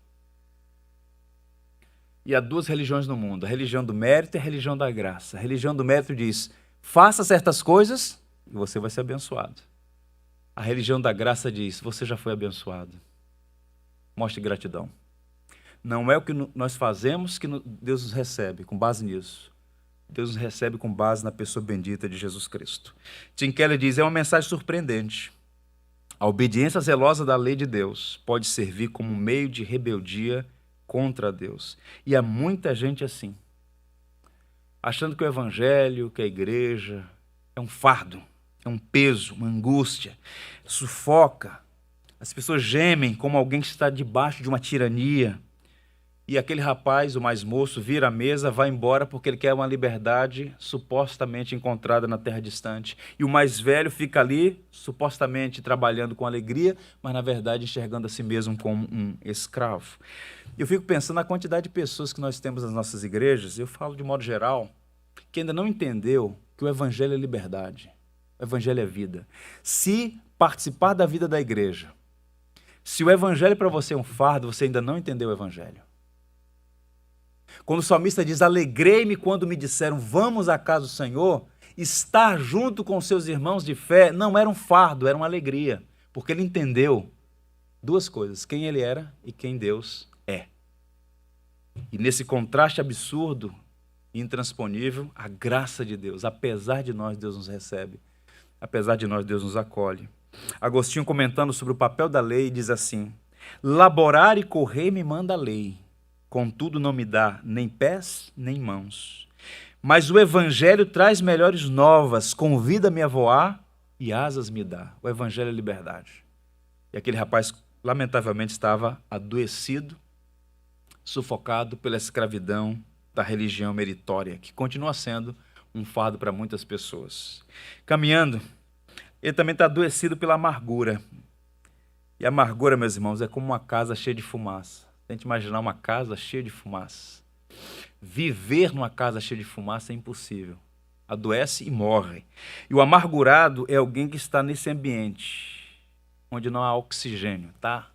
E há duas religiões no mundo, a religião do mérito e a religião da graça. A religião do mérito diz, faça certas coisas e você vai ser abençoado. A religião da graça diz, você já foi abençoado. Mostre gratidão. Não é o que nós fazemos que Deus nos recebe, com base nisso. Deus nos recebe com base na pessoa bendita de Jesus Cristo. Tim Keller diz, é uma mensagem surpreendente. A obediência zelosa da lei de Deus pode servir como um meio de rebeldia contra Deus. E há muita gente assim, achando que o evangelho, que a igreja é um fardo, é um peso, uma angústia, sufoca. As pessoas gemem como alguém que está debaixo de uma tirania. E aquele rapaz, o mais moço, vira a mesa, vai embora porque ele quer uma liberdade supostamente encontrada na terra distante. E o mais velho fica ali, supostamente trabalhando com alegria, mas na verdade enxergando a si mesmo como um escravo. Eu fico pensando na quantidade de pessoas que nós temos nas nossas igrejas, eu falo de modo geral, que ainda não entendeu que o evangelho é liberdade, o evangelho é vida. Se participar da vida da igreja, se o evangelho para você é um fardo, você ainda não entendeu o evangelho. Quando o salmista diz, alegrei-me quando me disseram, vamos à casa do Senhor, estar junto com seus irmãos de fé não era um fardo, era uma alegria, porque ele entendeu duas coisas, quem ele era e quem Deus é. E nesse contraste absurdo e intransponível, a graça de Deus, apesar de nós, Deus nos recebe, apesar de nós, Deus nos acolhe. Agostinho, comentando sobre o papel da lei, diz assim, laborar e correr me manda a lei, contudo não me dá nem pés nem mãos. Mas o evangelho traz melhores novas, convida-me a voar e asas me dá. O evangelho é liberdade. E aquele rapaz, lamentavelmente, estava adoecido, sufocado pela escravidão da religião meritória, que continua sendo um fardo para muitas pessoas. Caminhando, ele também está adoecido pela amargura. E a amargura, meus irmãos, é como uma casa cheia de fumaça. Tente imaginar uma casa cheia de fumaça. Viver numa casa cheia de fumaça é impossível. Adoece e morre. E o amargurado é alguém que está nesse ambiente, onde não há oxigênio, tá?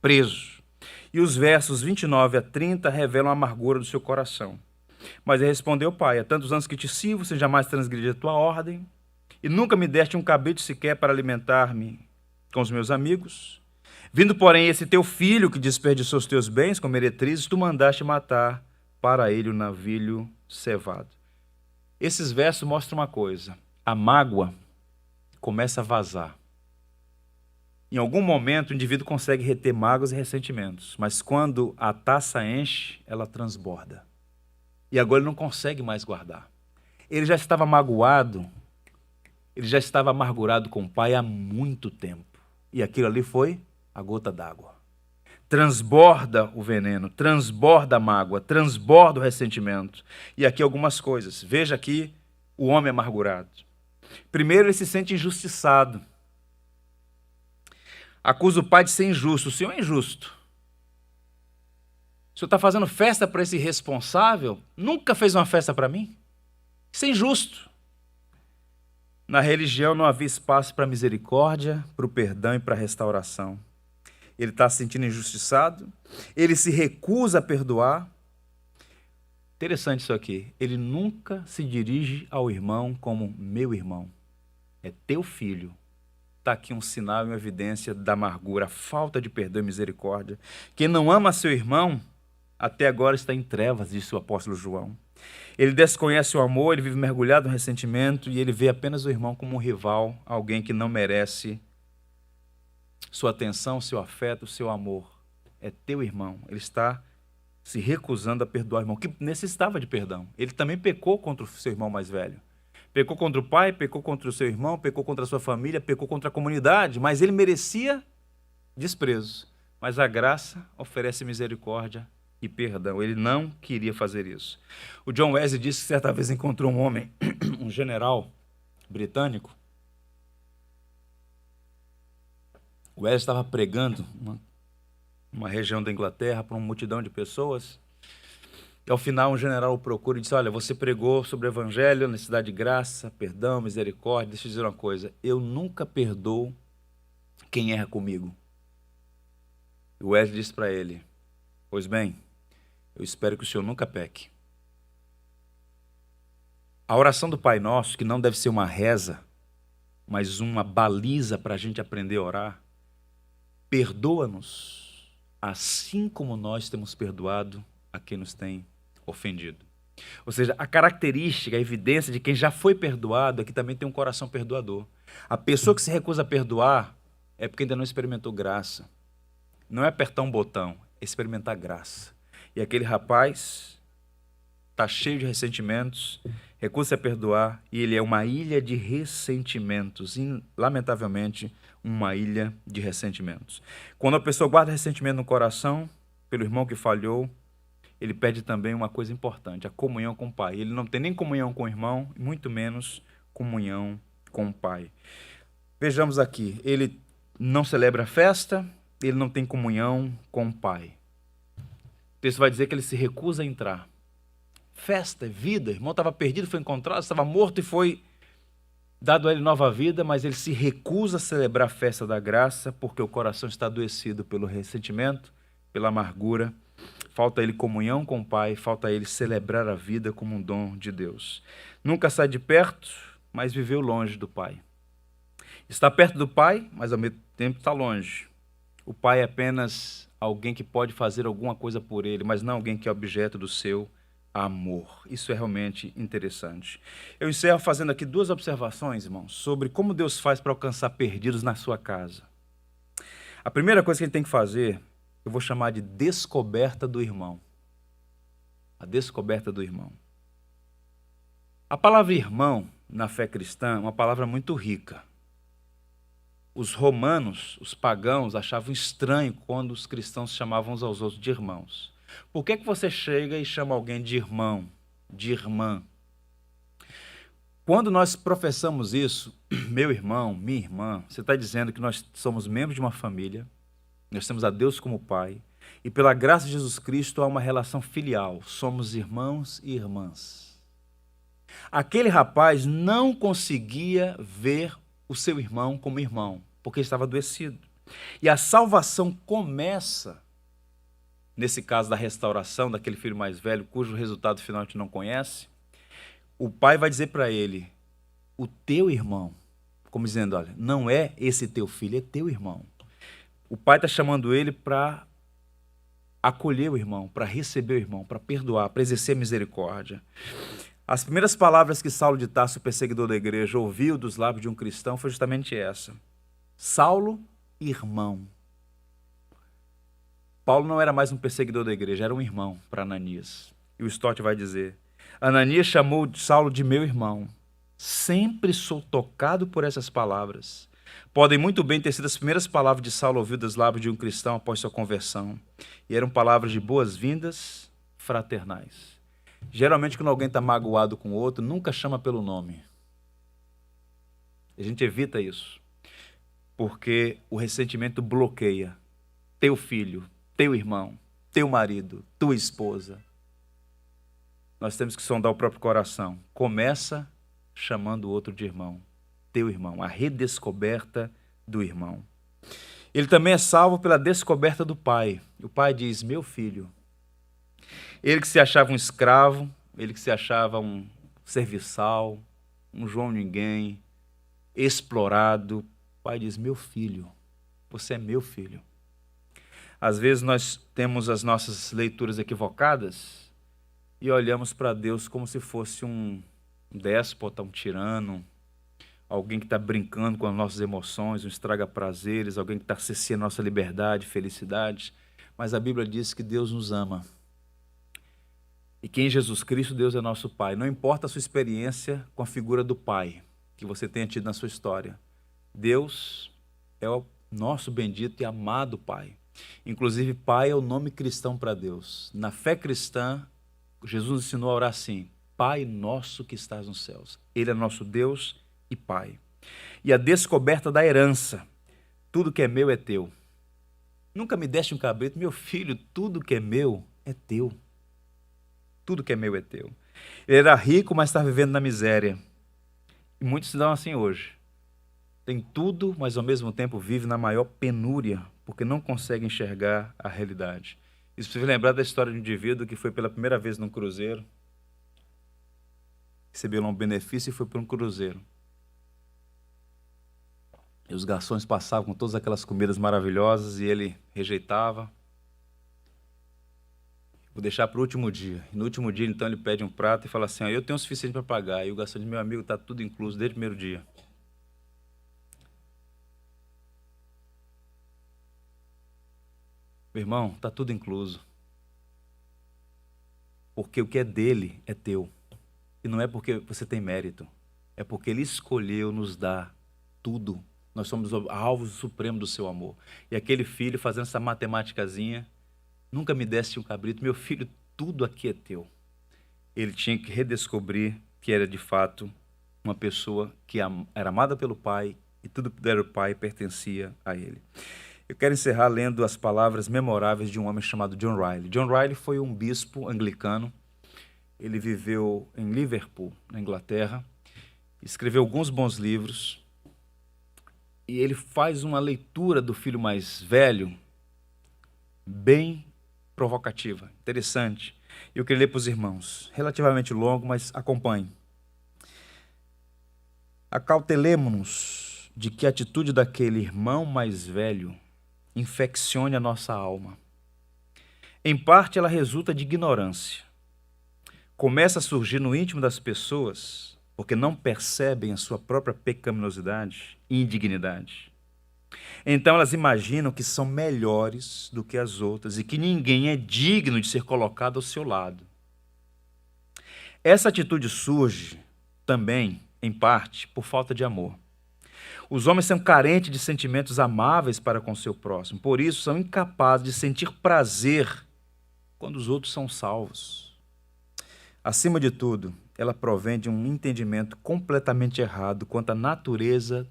Preso. E os versos 29 a 30 revelam a amargura do seu coração. Mas ele respondeu, pai, há tantos anos que te sirvo, sem jamais transgredir a tua ordem, e nunca me deste um cabrito sequer para alimentar-me com os meus amigos. Vindo, porém, esse teu filho que desperdiçou os teus bens com meretrizes, tu mandaste matar para ele o novilho cevado. Esses versos mostram uma coisa. A mágoa começa a vazar. Em algum momento, o indivíduo consegue reter mágoas e ressentimentos, mas quando a taça enche, ela transborda. E agora ele não consegue mais guardar. Ele já estava magoado, ele já estava amargurado com o pai há muito tempo. E aquilo ali foi a gota d'água. transborda o veneno, transborda a mágoa, transborda o ressentimento. E aqui algumas coisas. Veja aqui o homem amargurado. Primeiro, ele se sente injustiçado. Acusa o pai de ser injusto. O senhor é injusto. O senhor está fazendo festa para esse irresponsável? Nunca fez uma festa para mim? Isso é injusto. Na religião não havia espaço para misericórdia, para o perdão e para a restauração. Ele está se sentindo injustiçado, ele se recusa a perdoar. Interessante isso aqui. Ele nunca se dirige ao irmão como meu irmão. É teu filho. Está aqui um sinal e uma evidência da amargura, a falta de perdão e misericórdia. Quem não ama seu irmão, até agora está em trevas, disse o apóstolo João. Ele desconhece o amor, ele vive mergulhado no ressentimento e ele vê apenas o irmão como um rival, alguém que não merece sua atenção, seu afeto, seu amor. É teu irmão. Ele está se recusando a perdoar o irmão, que necessitava de perdão. Ele também pecou contra o seu irmão mais velho. Pecou contra o pai, pecou contra o seu irmão, pecou contra a sua família, pecou contra a comunidade, mas ele merecia desprezo. Mas a graça oferece misericórdia e perdão. Ele não queria fazer isso. O John Wesley disse que certa vez encontrou um homem, um general britânico. O Wesley estava pregando uma região da Inglaterra para uma multidão de pessoas. E ao final um general o procura e disse: olha, você pregou sobre o evangelho, necessidade de graça, perdão, misericórdia. Deixa eu dizer uma coisa, eu nunca perdoo quem erra comigo. E o Wesley disse para ele: pois bem, eu espero que o senhor nunca peque. A oração do Pai Nosso, que não deve ser uma reza, mas uma baliza para a gente aprender a orar: perdoa-nos, assim como nós temos perdoado a quem nos tem ofendido. Ou seja, a característica, a evidência de quem já foi perdoado é que também tem um coração perdoador. A pessoa que se recusa a perdoar é porque ainda não experimentou graça. Não é apertar um botão, é experimentar graça. E aquele rapaz está cheio de ressentimentos, recusa a perdoar, e ele é uma ilha de ressentimentos, lamentavelmente, uma ilha de ressentimentos. Quando a pessoa guarda ressentimento no coração, pelo irmão que falhou, ele perde também uma coisa importante, a comunhão com o Pai. Ele não tem nem comunhão com o irmão, muito menos comunhão com o Pai. Vejamos aqui, ele não celebra a festa, ele não tem comunhão com o Pai. O texto vai dizer que ele se recusa a entrar. Festa, vida, o irmão estava perdido, foi encontrado, estava morto e foi dado a ele nova vida, mas ele se recusa a celebrar a festa da graça porque o coração está adoecido pelo ressentimento, pela amargura. Falta a ele comunhão com o Pai, falta a ele celebrar a vida como um dom de Deus. Nunca sai de perto, mas viveu longe do Pai. Está perto do Pai, mas ao mesmo tempo está longe. O Pai é apenas alguém que pode fazer alguma coisa por ele, mas não alguém que é objeto do seu amor. Isso é realmente interessante. Eu encerro fazendo aqui duas observações, irmãos, sobre como Deus faz para alcançar perdidos na sua casa. A primeira coisa que ele tem que fazer, eu vou chamar de descoberta do irmão. A descoberta do irmão. A palavra irmão, na fé cristã, é uma palavra muito rica. Os romanos, os pagãos, achavam estranho quando os cristãos chamavam uns aos outros de irmãos. Por que você chega e chama alguém de irmão, de irmã? Quando nós professamos isso, meu irmão, minha irmã, você está dizendo que nós somos membros de uma família, nós temos a Deus como Pai, e pela graça de Jesus Cristo há uma relação filial, somos irmãos e irmãs. Aquele rapaz não conseguia ver o seu irmão como irmão, porque estava adoecido. E a salvação começa, nesse caso da restauração daquele filho mais velho, cujo resultado final a gente não conhece. O pai vai dizer para ele: o teu irmão, como dizendo, olha, não é esse teu filho, é teu irmão. O pai está chamando ele para acolher o irmão, para receber o irmão, para perdoar, para exercer misericórdia. As primeiras palavras que Saulo de Tarso, o perseguidor da igreja, ouviu dos lábios de um cristão foi justamente essa: Saulo, irmão. Paulo não era mais um perseguidor da igreja, era um irmão para Ananias. E o Stott vai dizer: Ananias chamou Saulo de meu irmão. Sempre sou tocado por essas palavras. Podem muito bem ter sido as primeiras palavras de Saulo ouvidas dos lábios de um cristão após sua conversão. E eram palavras de boas-vindas fraternais. Geralmente, quando alguém está magoado com o outro, nunca chama pelo nome. A gente evita isso, porque o ressentimento bloqueia teu filho, teu irmão, teu marido, tua esposa. Nós temos que sondar o próprio coração. Começa chamando o outro de irmão, teu irmão, a redescoberta do irmão. Ele também é salvo pela descoberta do pai. O pai diz, meu filho. Ele que se achava um escravo, ele que se achava um serviçal, um João ninguém, explorado. O pai diz, meu filho, você é meu filho. Às vezes nós temos as nossas leituras equivocadas e olhamos para Deus como se fosse um déspota, um tirano, alguém que está brincando com as nossas emoções, um estraga-prazeres, alguém que está cessando a nossa liberdade, felicidade. Mas a Bíblia diz que Deus nos ama. E que em Jesus Cristo Deus é nosso Pai. Não importa a sua experiência com a figura do Pai que você tenha tido na sua história. Deus é o nosso bendito e amado Pai. Inclusive, Pai é o nome cristão para Deus. Na fé cristã, Jesus ensinou a orar assim, Pai nosso que estás nos céus. Ele é nosso Deus e Pai. E a descoberta da herança. Tudo que é meu é teu. Nunca me deste um cabrito, meu filho, tudo que é meu é teu. Tudo que é meu é teu. Ele era rico, mas está vivendo na miséria. E muitos se dão assim hoje. Tem tudo, mas ao mesmo tempo vive na maior penúria, porque não consegue enxergar a realidade. Isso precisa lembrar da história de um indivíduo que foi pela primeira vez num cruzeiro, recebeu lá um benefício e foi para um cruzeiro. E os garçons passavam com todas aquelas comidas maravilhosas e ele rejeitava. Vou deixar para o último dia. E no último dia, então, ele pede um prato e fala assim, eu tenho o suficiente para pagar. E o garçom diz, meu amigo, está tudo incluso desde o primeiro dia. Meu irmão, está tudo incluso. Porque o que é dele é teu. E não é porque você tem mérito. É porque ele escolheu nos dar tudo. Nós somos alvos supremos do seu amor. E aquele filho fazendo essa matemáticazinha, nunca me deste um cabrito, meu filho, tudo aqui é teu. Ele tinha que redescobrir que era de fato uma pessoa que era amada pelo Pai e tudo que era o Pai pertencia a ele. Eu quero encerrar lendo as palavras memoráveis de um homem chamado John Riley. John Riley foi um bispo anglicano. Ele viveu em Liverpool, na Inglaterra, escreveu alguns bons livros e ele faz uma leitura do filho mais velho bem provocativa, interessante. Eu queria ler para os irmãos, relativamente longo, mas acompanhe. Acautelemo-nos de que a atitude daquele irmão mais velho infeccione a nossa alma. Em parte, ela resulta de ignorância. Começa a surgir no íntimo das pessoas porque não percebem a sua própria pecaminosidade e indignidade. Então elas imaginam que são melhores do que as outras e que ninguém é digno de ser colocado ao seu lado. Essa atitude surge também, em parte, por falta de amor. Os homens são carentes de sentimentos amáveis para com seu próximo, por isso são incapazes de sentir prazer quando os outros são salvos. Acima de tudo, ela provém de um entendimento completamente errado quanto à natureza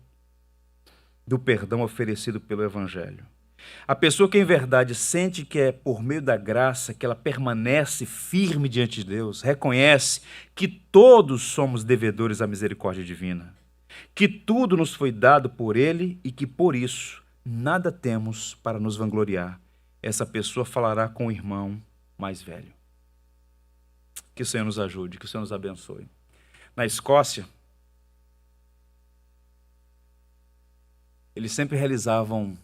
do perdão oferecido pelo Evangelho. A pessoa que em verdade sente que é por meio da graça que ela permanece firme diante de Deus, reconhece que todos somos devedores à misericórdia divina, que tudo nos foi dado por Ele e que por isso nada temos para nos vangloriar. Essa pessoa falará com o irmão mais velho. Que o Senhor nos ajude, que o Senhor nos abençoe. Na Escócia, eles sempre realizavam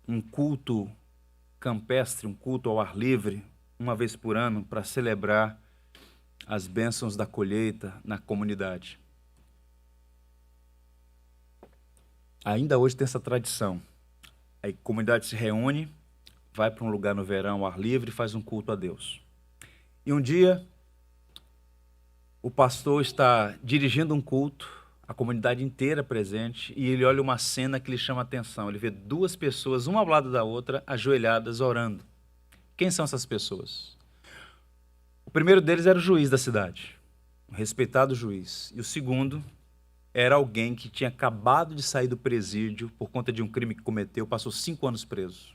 um culto campestre, um culto ao ar livre, uma vez por ano, para celebrar as bênçãos da colheita na comunidade. Ainda hoje tem essa tradição. A comunidade se reúne, vai para um lugar no verão ao ar livre e faz um culto a Deus. E um dia, o pastor está dirigindo um culto a comunidade inteira presente, e ele olha uma cena que lhe chama a atenção. Ele vê duas pessoas, uma ao lado da outra, ajoelhadas, orando. Quem são essas pessoas? O primeiro deles era o juiz da cidade, um respeitado juiz. E o segundo era alguém que tinha acabado de sair do presídio por conta de um crime que cometeu, passou 5 anos preso.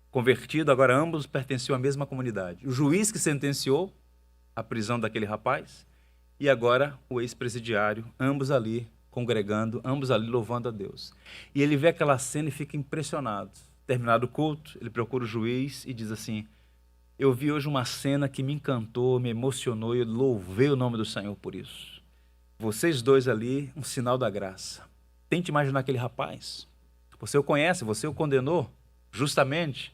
Convertido, agora ambos pertenciam à mesma comunidade. O juiz que sentenciou a prisão daquele rapaz e agora o ex-presidiário, ambos ali congregando, ambos ali louvando a Deus. E ele vê aquela cena e fica impressionado. Terminado o culto, ele procura o juiz e diz assim: eu vi hoje uma cena que me encantou, me emocionou e eu louvei o nome do Senhor por isso. Vocês dois ali, um sinal da graça. Tente imaginar aquele rapaz. Você o conhece, você o condenou justamente.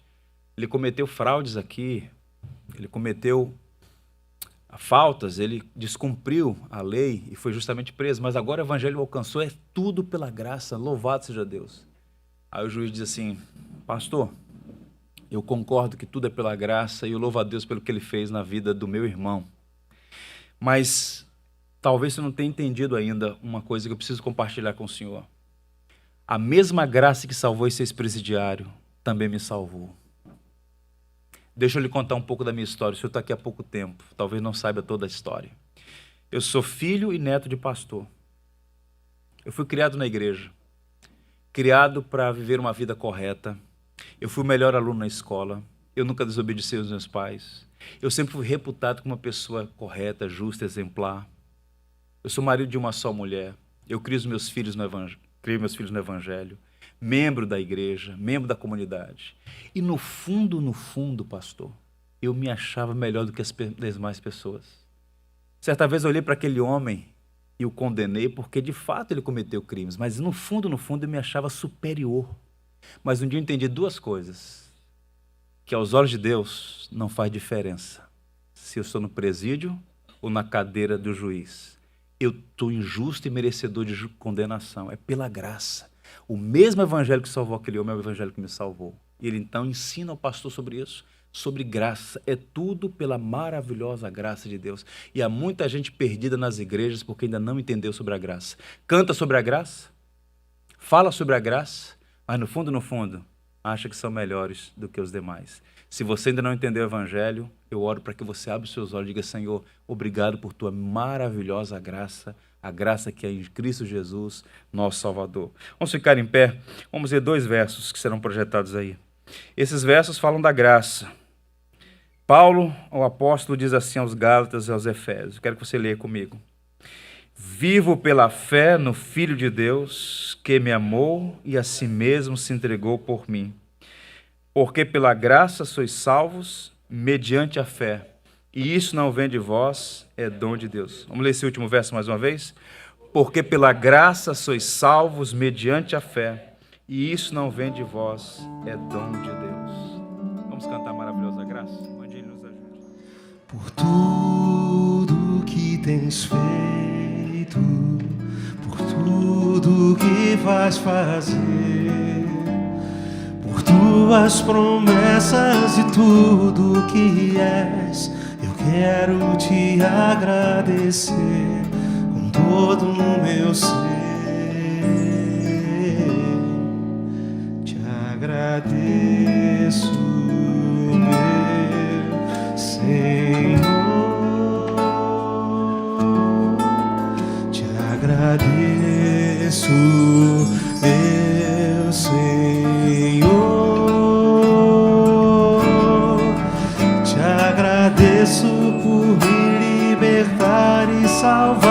Ele cometeu fraudes aqui, ele cometeu faltas, ele descumpriu a lei e foi justamente preso, mas agora o evangelho o alcançou, é tudo pela graça, louvado seja Deus. Aí o juiz diz assim: pastor, eu concordo que tudo é pela graça e eu louvo a Deus pelo que ele fez na vida do meu irmão, mas talvez você não tenha entendido ainda uma coisa que eu preciso compartilhar com o senhor. A mesma graça que salvou esse ex-presidiário também me salvou. Deixa eu lhe contar um pouco da minha história. O senhor está aqui há pouco tempo, talvez não saiba toda a história. Eu sou filho e neto de pastor. Eu fui criado na igreja, criado para viver uma vida correta. Eu fui o melhor aluno na escola, eu nunca desobedeci aos meus pais. Eu sempre fui reputado como uma pessoa correta, justa, exemplar. Eu sou marido de uma só mulher, eu crio meus filhos no evangelho, membro da igreja, membro da comunidade. E no fundo, pastor, eu me achava melhor do que as demais pessoas. Certa vez eu olhei para aquele homem e o condenei porque de fato ele cometeu crimes, mas no fundo eu me achava superior. Mas um dia eu entendi duas coisas, que aos olhos de Deus não faz diferença se eu estou no presídio ou na cadeira do juiz. Eu estou injusto e merecedor de condenação, é pela graça. O mesmo evangelho que salvou aquele homem é o evangelho que me salvou. E ele então ensina ao pastor sobre isso, sobre graça. É tudo pela maravilhosa graça de Deus. E há muita gente perdida nas igrejas porque ainda não entendeu sobre a graça. Canta sobre a graça, fala sobre a graça, mas no fundo, acha que são melhores do que os demais. Se você ainda não entendeu o evangelho, eu oro para que você abra os seus olhos e diga: Senhor, obrigado por tua maravilhosa graça, a graça que é em Cristo Jesus, nosso Salvador. Vamos ficar em pé, vamos ver 2 versos que serão projetados aí. Esses versos falam da graça. Paulo, o apóstolo, diz assim aos Gálatas e aos Efésios. Quero que você leia comigo. Vivo pela fé no Filho de Deus, que me amou e a si mesmo se entregou por mim. Porque pela graça sois salvos, mediante a fé. E isso não vem de vós, é dom de Deus. Vamos ler esse último verso mais uma vez? Porque pela graça sois salvos, mediante a fé. E isso não vem de vós, é dom de Deus. Vamos cantar a maravilhosa graça? Onde Ele nos ajude. Por tudo que tens feito, por tudo que vais fazer, por tuas promessas e tudo que és, eu quero te agradecer com todo o meu ser. Te agradeço, meu Senhor. Te agradeço, meu Senhor. Te agradeço por me libertar e salvar.